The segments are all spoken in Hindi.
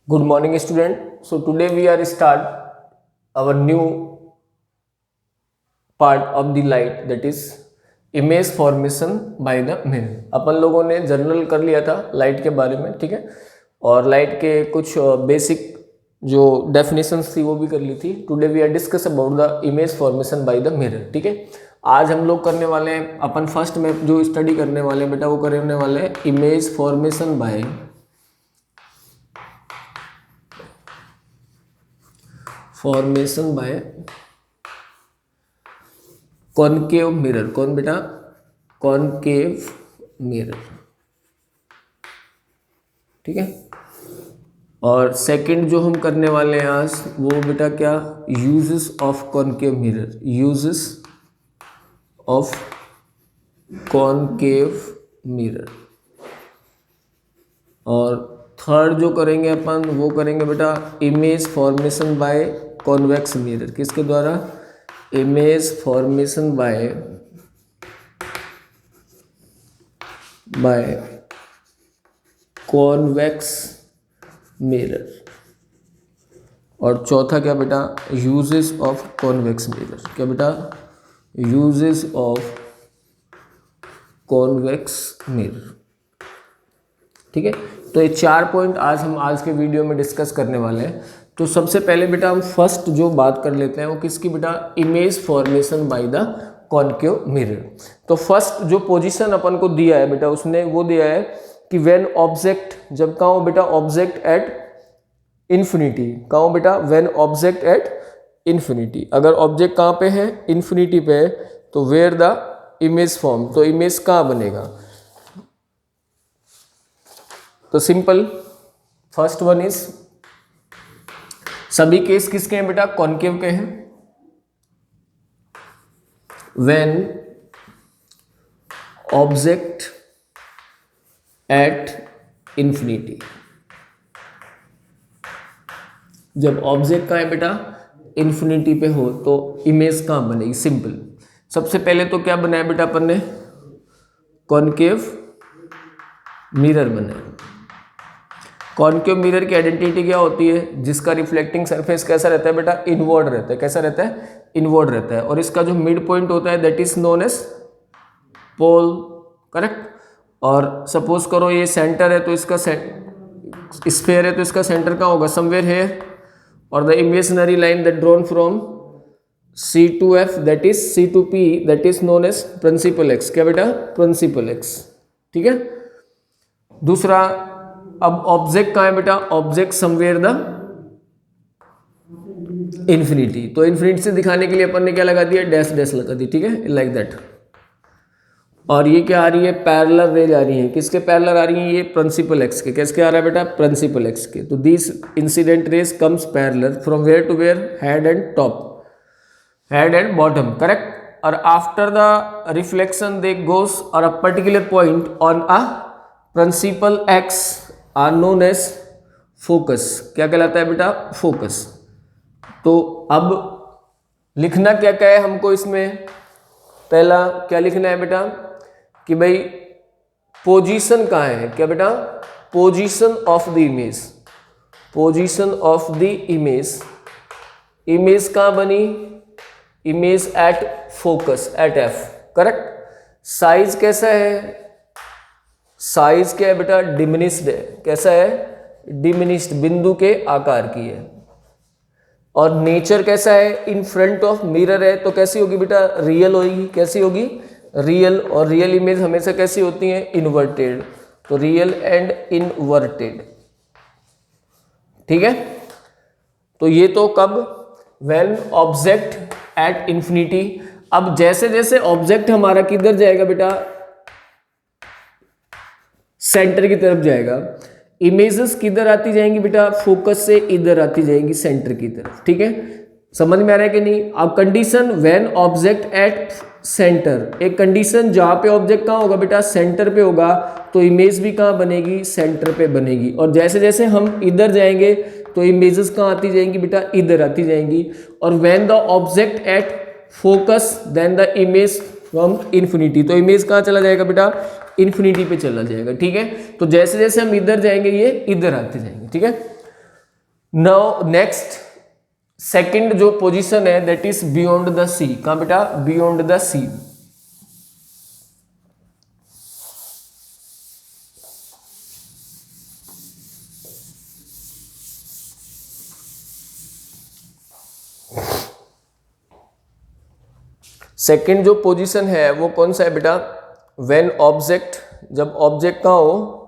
Good morning, student. So today we are start our new part of the light, that is image formation by the mirror. अपन लोगों ने जनरल कर लिया था लाइट के बारे में, ठीक है, और लाइट के कुछ बेसिक जो डेफिनेशंस थी वो भी कर ली थी. Today we are discuss about the image formation by the mirror. ठीक है, आज हम लोग करने वाले हैं, अपन फर्स्ट में जो स्टडी करने वाले हैं बेटा वो करने वाले हैं image formation bye concave mirror. कौन बेटा? Concave mirror. ठीक है, और सेकंड जो हम करने वाले हैं आज वो बेटा क्या? Uses of concave mirror. Uses of concave mirror. और थर्ड जो करेंगे अपन वो करेंगे बेटा image formation by convex mirror. किसके द्वारा? Image formation by convex mirror. और चौथा क्या बेटा? Uses of convex mirror. क्या बेटा? Uses of convex mirror. ठीक है, तो ये 4 पॉइंट आज के वीडियो में डिस्कस करने वाले हैं. तो सबसे पहले बेटा हम फर्स्ट जो बात कर लेते हैं वो किसकी बेटा? Image formation by the concave mirror. तो फर्स्ट जो पोजीशन अपन को दिया है बेटा उसने वो दिया है कि व्हेन ऑब्जेक्ट, जब कहाँ हो बेटा? Object at infinity. कहाँ हो बेटा? When object at infinity. अगर ऑब्जेक्ट कहाँ पे है? इन्फिनिटी पे है. तो वेयर द इमेज फॉर्म. तो इमेज कहाँ बनेगा? तो सिंपल, फर्स्ट वन इज, सभी केस किसके हैं बेटा? कॉनकेव के हैं. When object at infinity. जब ऑब्जेक्ट कहाँ है बेटा? इन्फिनिटी पे हो तो इमेज कहाँ बनेगी? सिंपल, सबसे पहले तो क्या बनाया बेटा अपन ने? कॉनकेव मिरर बनाया. कॉनकेव मिरर की आइडेंटिटी क्या होती है? जिसका रिफ्लेक्टिंग सरफेस कैसा रहता है बेटा? इनवर्ड रहता है. कैसा रहता है? इनवर्ड रहता है. और इसका जो मिड पॉइंट होता है that is known as pole. Correct. और सपोज करो ये सेंटर है तो इसका स्फीयर है तो इसका सेंटर कहाँ होगा? Somewhere here. और the imaginary line that drawn from C to F that is C to P that is known as principal axis. क्या बेटा? Principal axis. ठीक है. दूसरा, अब ऑब्जेक्ट कहाँ है बेटा? Object somewhere the infinity. तो इन्फिनिटी से दिखाने के लिए अपन ने क्या लगा दिया? डैश डैश लगा दी. ठीक है, लाइक दैट. और ये क्या आ रही है? पैरेलल रेज आ रही है. किसके पैरेलल आ रही है? ये प्रिंसिपल एक्स के. किसके आ रहा है बेटा? प्रिंसिपल एक्स के. तो this incident rays comes parallel from where to where? Head and top, head and bottom. Correct. और after the reflection they goes और a particular point on a principal axis are known as focus. क्या कहलाता है बेटा? फोकस. तो अब लिखना क्या क्या है हमको इसमें? पहला क्या लिखना है बेटा? कि भाई पोजीशन कहाँ है? क्या बेटा? Position of the image. Position of the image. Image कहाँ बनी? Image at focus, at F. Correct. Size कैसा है? साइज क्या है बेटा? डिमिनिश्ड है. कैसा है? डिमिनिश्ड, बिंदु के आकार की है. और नेचर कैसा है? इन फ्रंट ऑफ मिरर है तो कैसी होगी बेटा? रियल होगी. कैसी होगी? रियल. और रियल इमेज हमेशा कैसी होती है? इन्वर्टेड. तो रियल एंड इनवर्टेड. ठीक है. तो ये तो कब? When object at infinity. अब जैसे जैसे ऑब्जेक्ट हमारा किधर जाएगा बेटा? सेंटर की तरफ जाएगा. इमेजेस किधर आती जाएंगी बेटा? फोकस से इधर आती जाएंगी, सेंटर की तरफ. ठीक है, समझ में आ रहा है कि नहीं? अब condition when object at centre. एक कंडीशन जहां पे ऑब्जेक्ट कहाँ होगा बेटा? सेंटर पे होगा. तो इमेज भी कहाँ बनेगी? सेंटर पे बनेगी. और जैसे जैसे हम इधर जाएंगे तो इमेजेस कहाँ आती जाएंगी बेटा? इधर आती जाएंगी. और when the object at focus then the image from infinity. तो इमेज कहाँ चला जाएगा बेटा? इन्फिनिटी पे चला जाएगा। ठीक है, तो जैसे जैसे हम इधर जाएंगे ये इधर आते जाएंगे। ठीक है, नाउ नेक्स्ट सेकंड जो पोजीशन है that is beyond the C. कहाँ बेटा? Beyond the C. सेकंड जो पोजीशन है वो कौन सा है बेटा? व्हेन ऑब्जेक्ट, जब ऑब्जेक्ट कहाँ हो?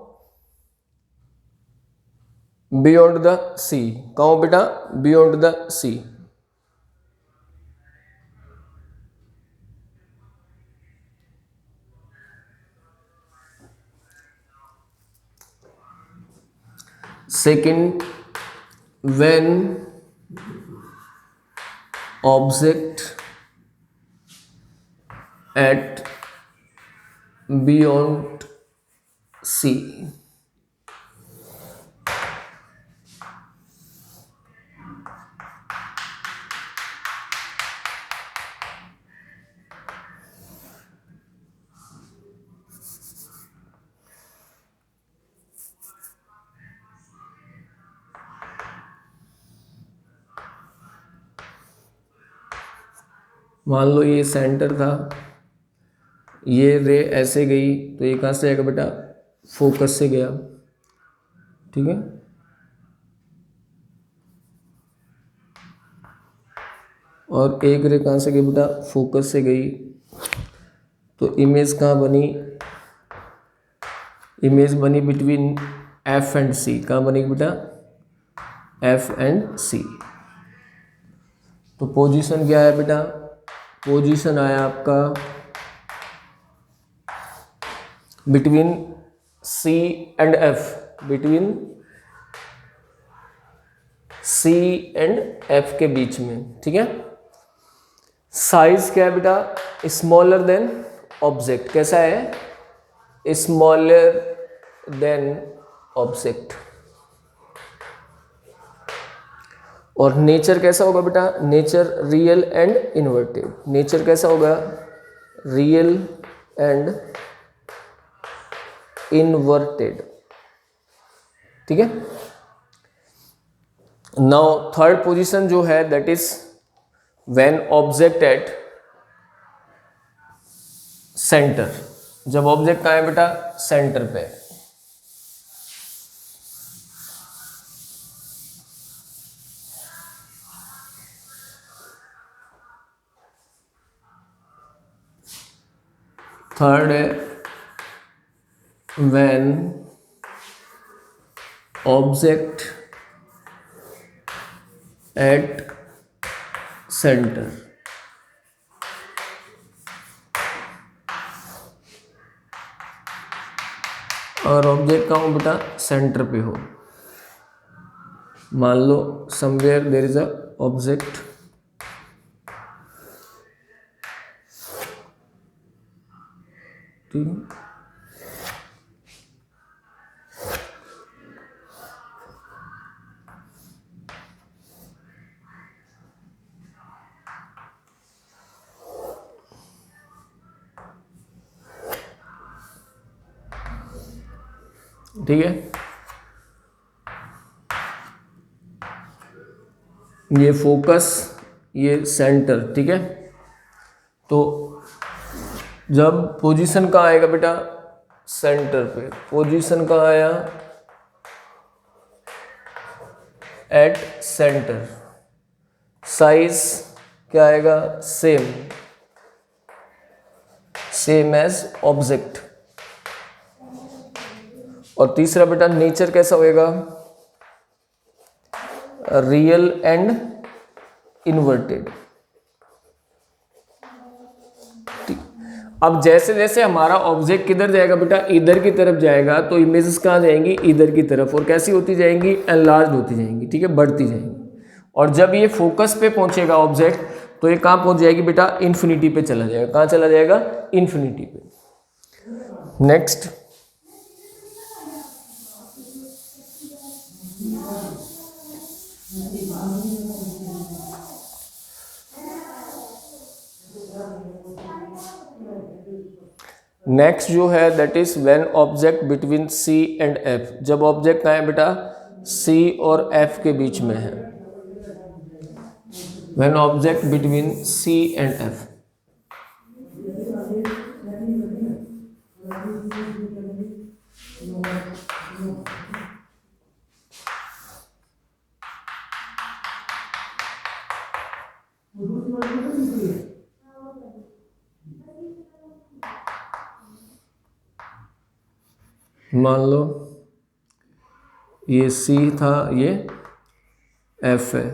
Beyond the C. कहाँ हो बेटा? Beyond the C. Second, when object at beyond C. मान लो ये सेंटर था, ये रे ऐसे गई तो ये कहाँ से आएगा बेटा? फोकस से गया। ठीक है, और एक रे कहाँ से गई बेटा? फोकस से गई। तो इमेज कहाँ बनी? इमेज बनी बिटवीन एफ एंड सी। कहाँ बनेगी बेटा? F and C. तो पोजीशन क्या है बेटा? पोजीशन आया आपका between C and F, between C and F के बीच में। ठीक है, साइज क्या है बेटा? Smaller than object. कैसा है? Smaller than object. और नेचर कैसा होगा बेटा? Nature real and inverted. Nature कैसा होगा? Real and inverted. ठीक है, नाउ थर्ड पोजीशन जो है that is when object at centre. जब ऑब्जेक्ट कहाँ है बेटा? सेंटर पे। थर्ड है व्हेन ऑब्जेक्ट एट सेंटर। और ऑब्जेक्ट कहाँ हो बेटा? सेंटर पे हो। मान लो somewhere there is a object, ठीक है, ठीक है, ये फोकस, ये सेंटर। ठीक है, तो जब पोजीशन कहाँ आएगा बेटा? सेंटर पे। पोजीशन कहाँ आया? At centre. साइज क्या आएगा? Same, same as object. और तीसरा बेटा नेचर कैसा होएगा? Real and inverted. अब जैसे जैसे हमारा ऑब्जेक्ट किधर जाएगा बेटा? इधर की तरफ जाएगा, तो इमेजेस कहाँ जाएंगी? इधर की तरफ। और कैसी होती जाएंगी? एनलार्ज होती जाएंगी। ठीक है, बढ़ती जाएंगी। और जब ये फोकस पे पहुंचेगा ऑब्जेक्ट, तो ये कहाँ पहुंच जाएगी बेटा? इन्फिनिटी पे चला जाएगा। कहाँ चला जाएगा? इन्फिनिटी पे। नेक्स्ट, नेक्स्ट जो है that is when object between C and F. जब ऑब्जेक्ट कहाँ है बेटा? C और F के बीच में है, when object between C and F। मान लो ये C था, ये F है,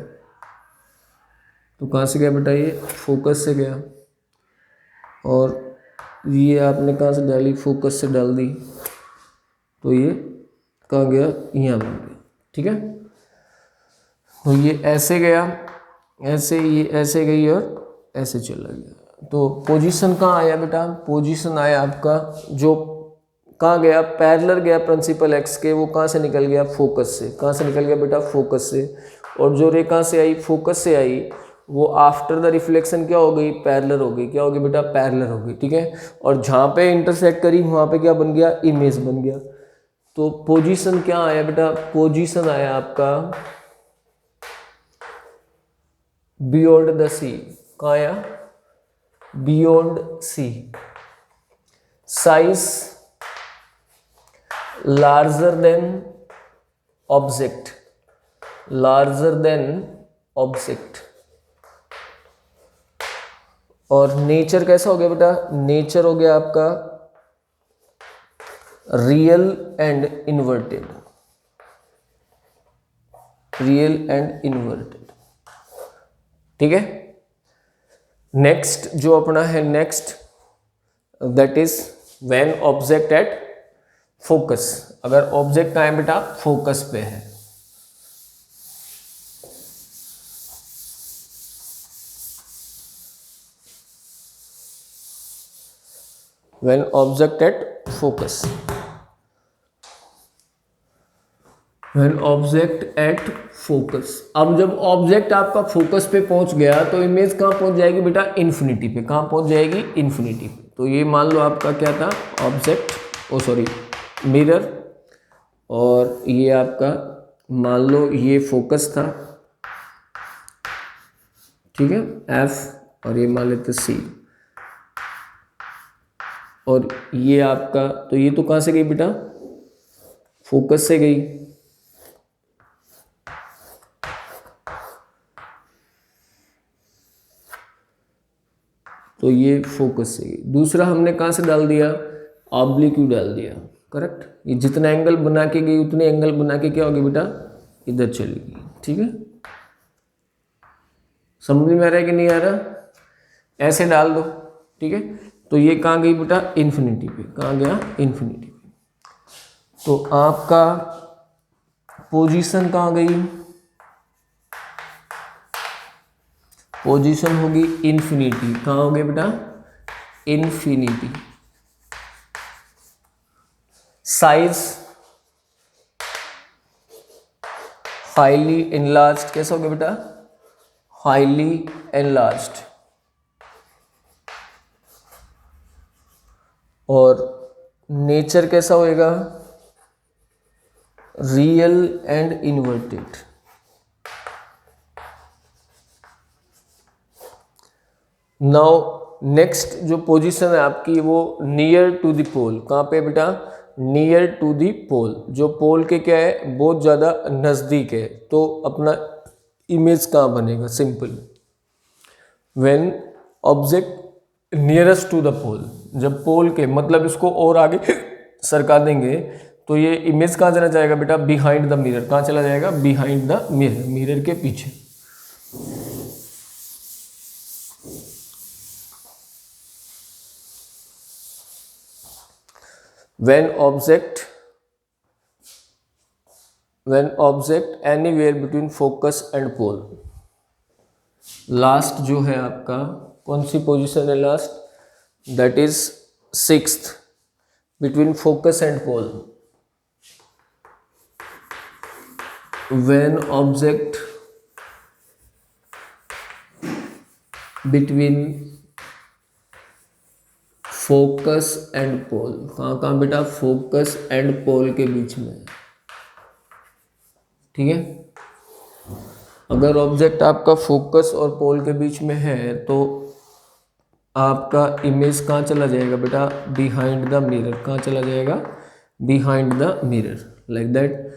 तो कहाँ से गया बेटा, ये फोकस से गया, और ये आपने कहाँ से डाली, फोकस से डाल दी, तो ये कहाँ गया, यहाँ बन गया। ठीक है, तो ये ऐसे गया, ऐसे, ये ऐसे गई और ऐसे चला गया। तो पोजीशन कहाँ आया बेटा, पोजीशन आया आपका, जो कहाँ गया, पैरेलल गया प्रिंसिपल एक्स के, वो कहाँ से निकल गया, फोकस से। कहाँ से निकल गया बेटा, फोकस से। और जो रे कहाँ से आई, फोकस से आई, वो आफ्टर द रिफ्लेक्शन क्या हो गई, पैरेलल हो गई। क्या हो गई बेटा, पैरेलल हो गई। ठीक है, और जहाँ पे इंटरसेक्ट करी वहाँ पे क्या बन गया, इमेज बन गया। तो पोजीशन क्या आया बेटा, पोजीशन आया आपका बियॉन्ड द सी। कहाँ आया, beyond C. Size larger than object, larger than object. और नेचर कैसा हो गया बेटा, नेचर हो गया आपका real and inverted, real and inverted. ठीक है, नेक्स्ट जो अपना है, next that is when object at focus. अगर ऑब्जेक्ट कहाँ है बेटा, फोकस पे है। When object at focus, when object at focus. अब जब ऑब्जेक्ट आपका फोकस पे पहुंच गया तो इमेज कहाँ पहुंच जाएगी बेटा, इन्फिनिटी पे। कहाँ पहुंच जाएगी, इन्फिनिटी पे। तो ये मान लो आपका क्या था, ऑब्जेक्ट, ओ सॉरी मिरर, और ये आपका मान लो ये फोकस था। ठीक है, एफ, और ये मान लेते सी, और ये आपका, तो ये तो कहाँ से गई बेटा, फोकस से गई। तो ये फोकस से गई। दूसरा हमने कहाँ से डाल दिया, ऑब्लिक्यू डाल दिया। करेक्ट, ये जितना एंगल बना के गई उतने एंगल बना के क्या होगी बेटा, इधर चलेगी। ठीक है, समझ में आ रहा है कि नहीं आ रहा, ऐसे डाल दो। ठीक है, तो ये कहाँ गई बेटा, इन्फिनिटी पे। कहाँ गया, इन्फिनिटी पे। तो आपका पोजीशन कहाँ गई, पोजीशन होगी इन्फिनिटी। कहाँ हो गया बेटा, इन्फिनिटी। Size highly enlarged. कैसा हो गया बेटा, हाईली एनलार्ज्ड। और नेचर कैसा होएगा, real and inverted. Now next जो पोजीशन है आपकी, वो नियर टू द पोल। कहाँ पे बेटा, नियर टू द पोल। जो पोल के क्या है, बहुत ज़्यादा नज़दीक है, तो अपना इमेज कहाँ बनेगा, simple, when object nearest to the pole. जब पोल के मतलब इसको और आगे सरका देंगे तो ये इमेज कहाँ चला जाएगा बेटा, बिहाइंड द मिरर। कहाँ चला जाएगा, बिहाइंड द मिरर, मिरर के पीछे। when object anywhere between focus and pole। Last जो है आपका, कौन सी पोजीशन है last, that is sixth, between focus and pole. when object between focus and pole. कहाँ कहाँ बेटा, फोकस एंड पोल के बीच में। ठीक है। अगर ऑब्जेक्ट आपका फोकस और पोल के बीच में है तो आपका इमेज कहाँ चला जाएगा बेटा, बिहाइंड द मिरर। कहाँ चला जाएगा, behind the mirror, like that.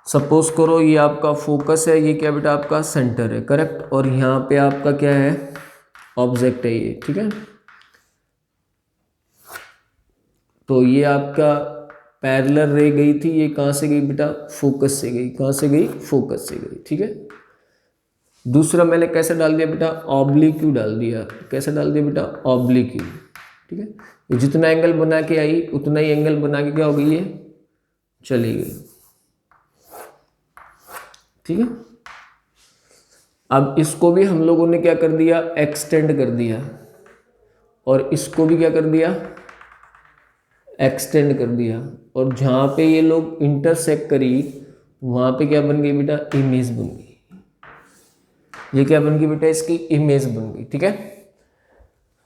Suppose करो ये आपका फोकस है, ये क्या बेटा आपका सेंटर है, करेक्ट, और यहाँ पे आपका क्या है, ऑब्जेक्ट है ये, ठीक है। तो ये आपका पैरेलल रे गई थी, ये कहाँ से गई बेटा, फोकस से गई। कहाँ से गई, फोकस से गई, ठीक है। दूसरा मैंने कैसे डाल दिया बेटा, ऑब्लिक्यू डाल दिया। कैसे डाल दिया बेटा, ऑब्लिक्यू, ठीक है। ये जितना एंगल बना के आई उतना ही एंगल बना के क्या हो गई, ये चली गई, ठीक है। अब इसको भी हम लोगों ने क्या कर दिया, एक्सटेंड कर दिया, और इसको भी क्या कर दिया, एक्सटेंड कर दिया, और जहाँ पे ये लोग इंटरसेक्ट करी वहाँ पे क्या बन गई बेटा, इमेज बन गई। ये क्या बन गई बेटा, इसकी इमेज बन गई, ठीक है।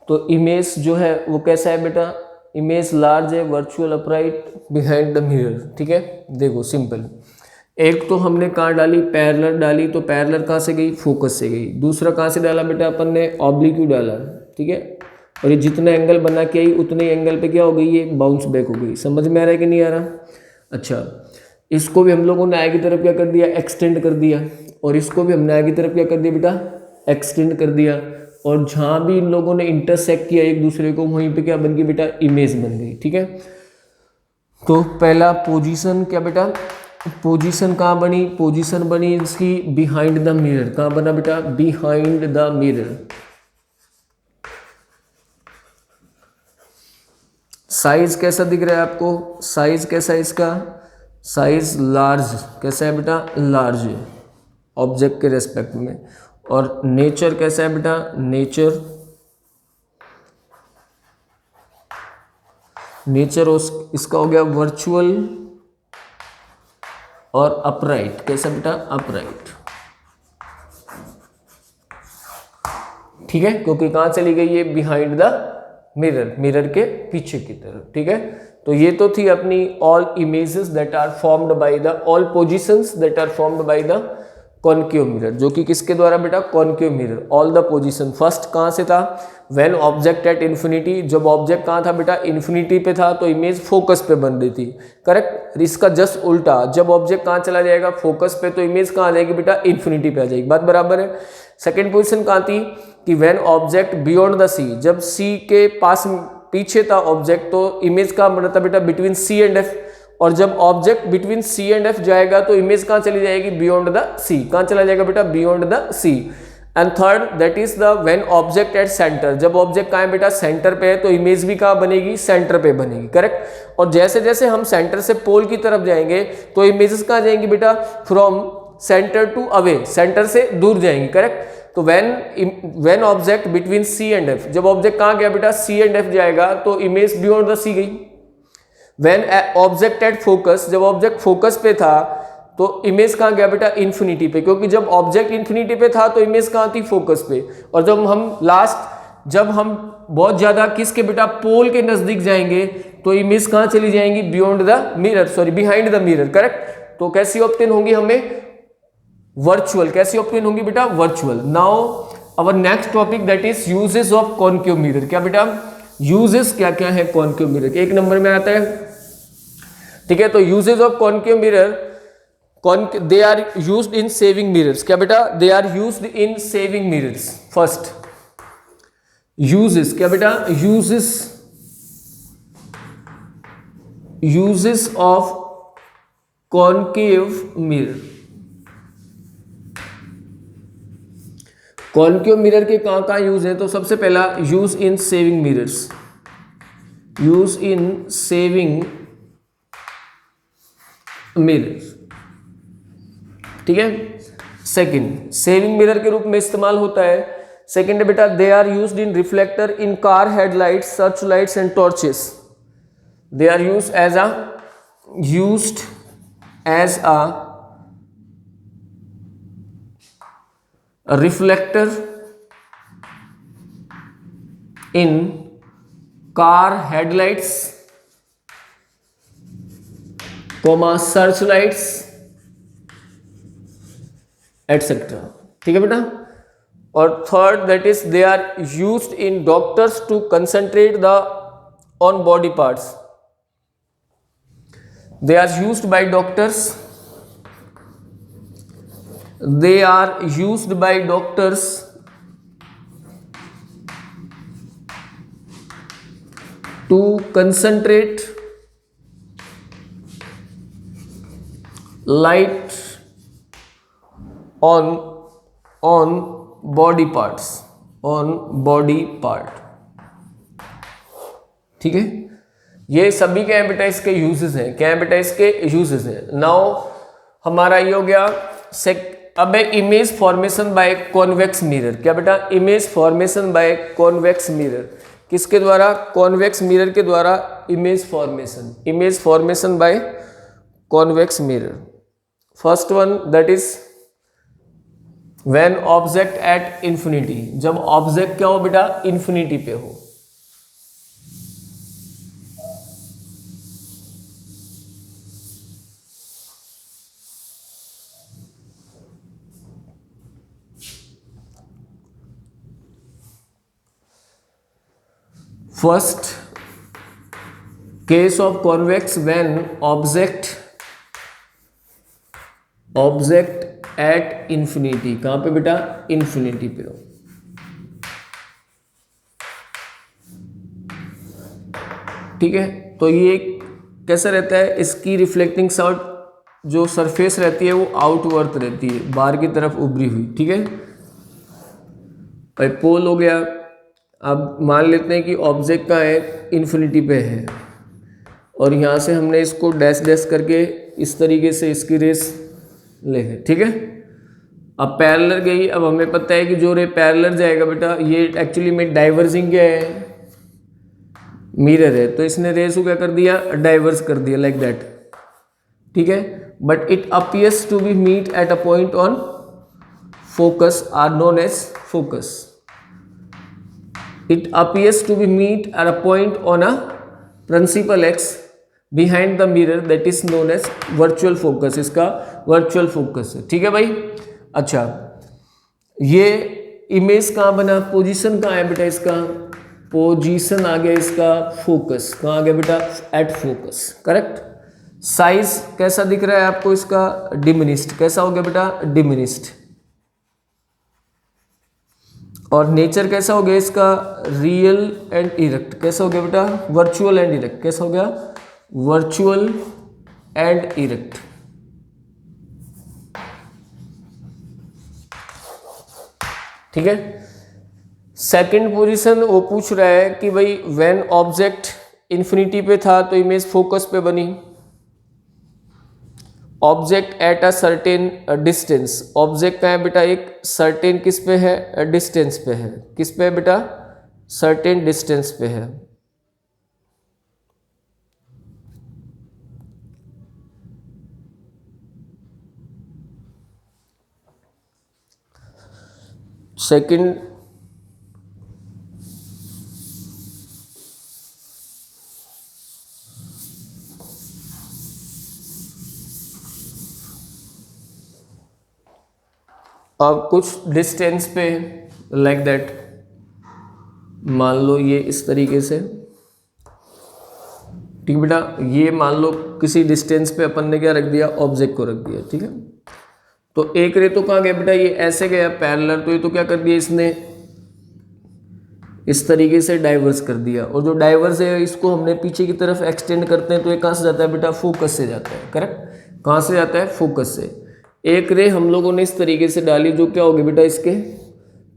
तो इमेज जो है वो कैसा है बेटा, इमेज लार्ज है, virtual upright behind the mirror, ठीक है। देखो सिंपल, एक तो हमने कहाँ डाली, पैरेलल डाली, तो पैरेलल कहाँ से गई, फोकस से गई। दूसरा कहाँ से डाला बेटा अपन ने, ऑब्लिक्यू डाला, ठीक है। और ये जितना एंगल बना के आई उतने एंगल पे क्या हो गई, ये बाउंस बैक हो गई। समझ में आ रहा है कि नहीं आ रहा। अच्छा, इसको भी हम लोगों ने आगे की तरफ क्या कर दिया, एक्सटेंड कर दिया, और इसको भी हमने आगे की तरफ क्या कर दिया बेटा, एक्सटेंड कर दिया, और जहाँ भी इन लोगों ने इंटरसेक्ट किया एक दूसरे को वहीं पे क्या बन गई बेटा, इमेज बन गई, ठीक है। तो पहला पोजीशन क्या बेटा, पोजीशन कहाँ बनी, पोजीशन बनी इसकी बिहाइंड द मिरर। कहाँ बना बेटा, बिहाइंड द मिरर। साइज कैसा दिख रहा है आपको, साइज कैसा है इसका, साइज लार्ज। कैसा है बेटा, लार्ज है ऑब्जेक्ट के रेस्पेक्ट में। और नेचर कैसा है बेटा, नेचर, नेचर इसका हो गया वर्चुअल और अपराइट। कैसा बेटा, अपराइट, ठीक है, क्योंकि कहाँ चली गई ये, बिहाइंड द मिरर, मिरर के पीछे की तरफ, ठीक है। तो ये तो थी अपनी all images that are formed by the, all positions that are formed by the concave mirror, जो कि किसके द्वारा बेटा, concave mirror. All the position, first कहाँ से था, व्हेन ऑब्जेक्ट एट इन्फिनिटी, जब ऑब्जेक्ट कहाँ था बेटा, इन्फिनिटी पे था, तो इमेज फोकस पे बन रही थी, करेक्ट। इसका जस्ट उल्टा, जब ऑब्जेक्ट कहाँ चला जाएगा, फोकस पे, तो इमेज कहाँ आ जाएगी बेटा, इन्फिनिटी पे आ जाएगी। बात बराबर है। सेकेंड पोजिशन कहाँ थी कि व्हेन ऑब्जेक्ट बियॉन्ड द सी, जब सी के पास पीछे था ऑब्जेक्ट, तो इमेज कहाँ बन रहा था बेटा, बिटवीन सी एंड एफ। और जब object between C and F जाएगा तो इमेज कहाँ चली जाएगी, बियॉन्ड द सी। कहाँ चला जाएगा बेटा, beyond the C. And third that is the when object at centre, जब ऑब्जेक्ट कहाँ है बेटा, सेंटर पे है, तो इमेज भी कहाँ बनेगी, सेंटर पे बनेगी, करेक्ट। और जैसे जैसे हम सेंटर से पोल की तरफ जाएंगे तो इमेजेस कहाँ जाएंगी बेटा, from centre to away, centre से दूर जाएंगी, करेक्ट। तो when object between C and F, जब ऑब्जेक्ट कहाँ गया बेटा, सी एंड एफ जाएगा, तो इमेज बियॉन्ड द सी गई। व्हेन ऑब्जेक्ट एट फोकस, जब ऑब्जेक्ट फोकस पे था तो इमेज कहाँ गया बेटा, इन्फिनिटी पे, क्योंकि जब ऑब्जेक्ट इन्फिनिटी पे था तो इमेज कहाँ थी, फोकस पे। और जब हम बहुत ज्यादा किसके बेटा, पोल के नजदीक जाएंगे तो इमेज कहाँ चली जाएंगी, beyond the mirror, sorry behind the mirror, correct. तो कैसी ऑप्टेन होंगी हमें, वर्चुअल। कैसी ऑप्टेन होंगी बेटा, virtual. Now our next topic that is uses of concave mirror. क्या बेटा, यूजेस क्या क्या है कॉन्केव मिरर के, एक नंबर में आता है, ठीक है। तो uses of concave mirror, they are used in shaving mirrors. क्या बेटा, they are used in shaving mirrors. First uses, क्या बेटा, uses of concave mirror. Concave mirror के कहाँ कहाँ यूज है, तो सबसे पहला use in shaving mirrors, use in shaving mirrors, ठीक है। सेकंड, सेविंग मिरर के रूप में इस्तेमाल होता है। सेकंड है बेटा, they are used in reflector in car headlights, search lights and torches. They are used as a reflector in car headlights, search lights etcetera. ठीक है बेटा। और third that is they are used in doctors to concentrate the on body parts. They are used by doctors, they are used by doctors to concentrate light on body parts, on body part। ठीक है, ये सभी क्या है बेटा इसके यूजेस हैं, क्या है बेटा इसके यूजेस हैं। नाउ हमारा ये हो गया अब है image formation by convex mirror. क्या बेटा, image formation by convex mirror, किसके द्वारा, कॉन्वेक्स मिरर के द्वारा image formation by convex mirror. First one that is when object at infinity, जब ऑब्जेक्ट क्या हो बेटा, इंफिनिटी पे हो। First case of convex when object at infinity, कहाँ पे बेटा, इंफिनिटी पे हो। ठीक है, तो ये कैसा रहता है, इसकी रिफ्लेक्टिंग साइड जो सरफेस रहती है वो आउटवर्थ रहती है, बाहर की तरफ उभरी हुई। ठीक है, भाई पोल हो गया। अब मान लेते हैं कि ऑब्जेक्ट का है, इन्फिनिटी पे है, और यहाँ से हमने इसको डैश डैश करके इस तरीके से इसकी रेस ले है। ठीक है, अब पैरेलल गई। अब हमें पता है कि जो रे पैरेलल जाएगा बेटा, ये एक्चुअली में डाइवर्जिंग क्या है, मिरर है, तो इसने रेस को क्या कर दिया, डाइवर्स कर दिया, लाइक दैट। ठीक है, but it appears to be meet at a point on focus are known as focus. It appears to be meet at a point on a principal x behind the mirror that is known as virtual focus। इसका virtual focus है। ठीक है भाई। अच्छा, ये इमेज कहाँ बना, पोजीशन कहाँ है बेटा, इसका पोजीशन आ गया, इसका फोकस कहाँ आ गया बेटा, एट फोकस। करेक्ट। साइज कैसा दिख रहा है आपको इसका, डिमिनिस्ड। कैसा हो गया बेटा, डिमिनिस्ड। और नेचर कैसा हो गया इसका, रियल एंड इरेक्ट। कैसा हो गया बेटा, वर्चुअल एंड इरेक्ट। कैसा हो गया, वर्चुअल एंड इरेक्ट। ठीक है। सेकंड पोजीशन वो पूछ रहा है कि भाई व्हेन ऑब्जेक्ट इन्फिनिटी पे था तो इमेज फोकस पे बनी। Object at a certain distance, object का है बेटा एक सर्टेन किस पे है, डिस्टेंस पे है। किस पे है बेटा, सर्टेन डिस्टेंस पे है। सेकंड अब कुछ डिस्टेंस पे लाइक दैट, मान लो ये इस तरीके से। ठीक बेटा, ये मान लो किसी डिस्टेंस पे अपन ने क्या रख दिया, ऑब्जेक्ट को रख दिया। ठीक है, तो एक रे तो कहाँ गया बेटा, ये ऐसे गया पैरेलल, तो ये तो क्या कर दिया इसने, इस तरीके से डाइवर्स कर दिया। और जो डाइवर्स है इसको हमने पीछे की तरफ एक्सटेंड करते हैं, तो ये कहाँ से जाता है बेटा, फोकस से जाता है। करेक्ट, कहाँ से जाता है, फोकस से। एक रे हम लोगों ने इस तरीके से डाली जो क्या होगी बेटा, इसके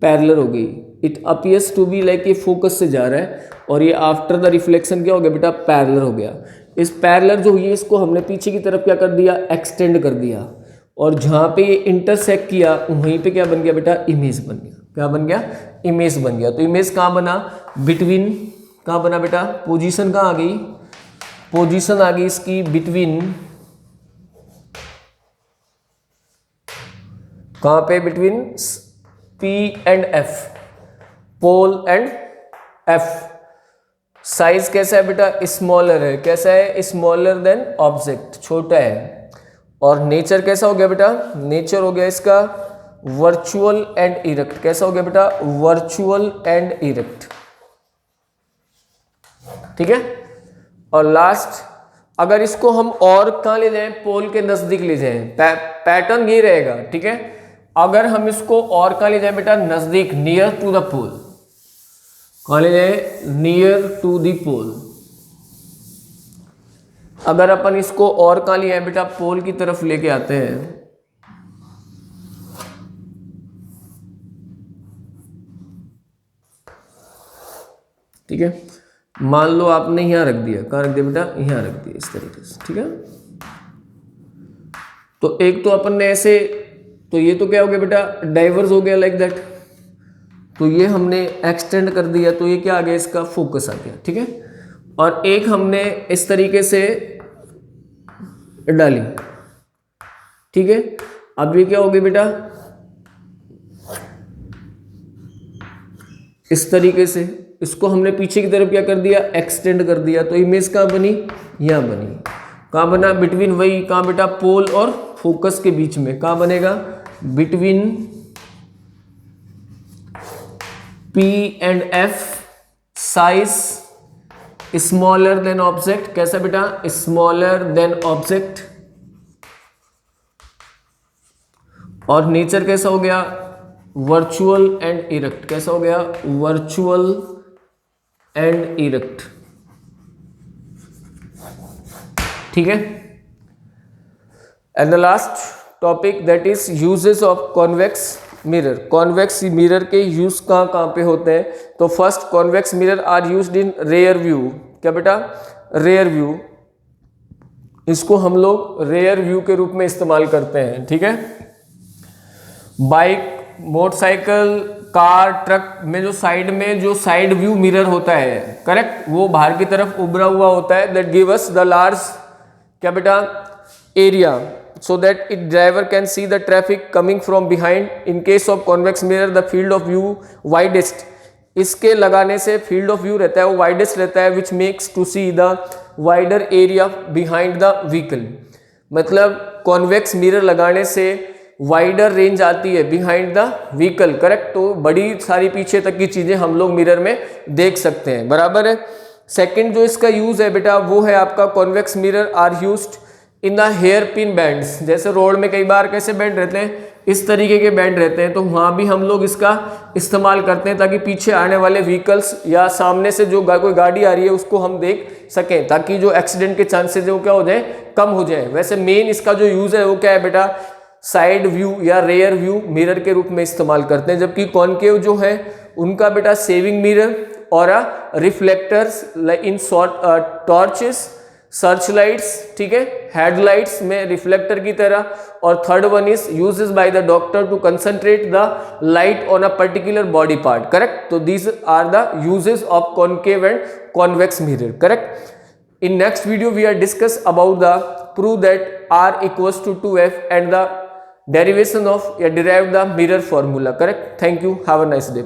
पैरेलल हो गई। It appears to be like ये फोकस से जा रहा है, और ये आफ्टर द रिफ्लेक्शन क्या हो गया बेटा, पैरेलल हो गया। इस पैरेलल जो हुई है इसको हमने पीछे की तरफ क्या कर दिया, एक्सटेंड कर दिया, और जहाँ पे ये इंटरसेक्ट किया वहीं पे क्या बन गया बेटा, इमेज बन गया। क्या बन गया, इमेज बन गया। तो इमेज कहाँ बना, बिटवीन, कहाँ बना बेटा, पोजीशन कहाँ आ गई, पोजीशन आ गई इसकी बिटवीन, कहाँ पे, between P and F, pole and F। Size कैसा है बेटा, स्मॉलर है। कैसा है, स्मॉलर देन ऑब्जेक्ट, छोटा है। और नेचर कैसा हो गया बेटा, नेचर हो गया इसका वर्चुअल एंड इरेक्ट। कैसा हो गया बेटा? Virtual and erect. ठीक है। और लास्ट, अगर इसको हम और कहाँ ले जाएं, पोल के नजदीक ले जाएं, पैटर्न ये रहेगा। ठीक है। अगर हम इसको और कहाँ ले जाएं बेटा? नजदीक, नियर टू द पोल। कहाँ ले जाएं? नियर टू द पोल। अगर अपन इसको और कहाँ ले आए बेटा? पोल की तरफ लेके आते हैं। ठीक है। मान लो आपने यहां रख दिया, कहाँ रख दिया बेटा? यहां रख दिया, इस तरीके से। ठीक है। तो एक तो अपन ने ऐसे, तो ये तो क्या हो गया बेटा? डाइवर्स हो गया लाइक दैट। तो ये हमने एक्सटेंड कर दिया, तो ये क्या आ गया? इसका फोकस आ गया। ठीक है। और एक हमने इस तरीके से डाली। ठीक है। अब ये क्या हो गया बेटा? इस तरीके से इसको हमने पीछे की तरफ क्या कर दिया? एक्सटेंड कर दिया। तो इमेज कहाँ बनी? यहाँ बनी। कहाँ बना? बिटवीन, वही कहाँ बेटा? पोल और फोकस के बीच में। कहाँ बनेगा? Between P and F, size smaller than object. कैसा बेटा? Smaller than object. और नेचर कैसा हो गया? Virtual and erect. कैसा हो गया? Virtual and erect. ठीक है। And the last topic that is uses of convex mirror. Convex mirror के यूज कहाँ कहाँ पे होते हैं? तो first, convex mirror are used in rear view. क्या बेटा? Rear view. इसको हम लोग रेयर व्यू के रूप में इस्तेमाल करते हैं। ठीक है। बाइक, मोटरसाइकिल, कार, ट्रक में जो साइड में जो साइड व्यू मिरर होता है, करेक्ट, वो बाहर की तरफ उभरा हुआ होता है। That give us the large, क्या बेटा? Area, so that its driver can see the traffic coming from behind. In case of convex mirror, the field of view widest. इसके लगाने से field of view रहता है वो widest रहता है, which makes to see the wider area behind the vehicle. मतलब convex mirror लगाने से वाइडर रेंज आती है बिहाइंड द व्हीकल, करेक्ट। तो बड़ी सारी पीछे तक की चीजें हम लोग मिरर में देख सकते हैं, बराबर है। सेकंड जो इसका यूज है बेटा, वो है आपका convex mirror are used in the hair pin bends. जैसे रोड में कई बार कैसे बैंड रहते हैं? इस तरीके के बैंड रहते हैं, तो वहाँ भी हम लोग इसका इस्तेमाल करते हैं ताकि पीछे आने वाले व्हीकल्स या सामने से जो कोई गाड़ी आ रही है उसको हम देख सकें, ताकि जो एक्सीडेंट के चांसेस है वो क्या हो जाए? कम हो जाए। वैसे मेन इसका जो यूज है वो क्या है बेटा? साइड व्यू या रेयर व्यू मिरर के रूप में इस्तेमाल करते हैं। जबकि कॉनकेव जो है उनका बेटा सेविंग मिरर और reflectors in torches, search lights, ठीक है, हेडलाइट्स में रिफ्लेक्टर की तरह। और third one is uses by the doctor to concentrate the light on a particular body part, correct. तो these are the uses of concave and convex mirror, correct. In next video we are discuss about the prove that R equals to 2F and the derivation of derived the mirror formula, correct. Thank you, have a nice day.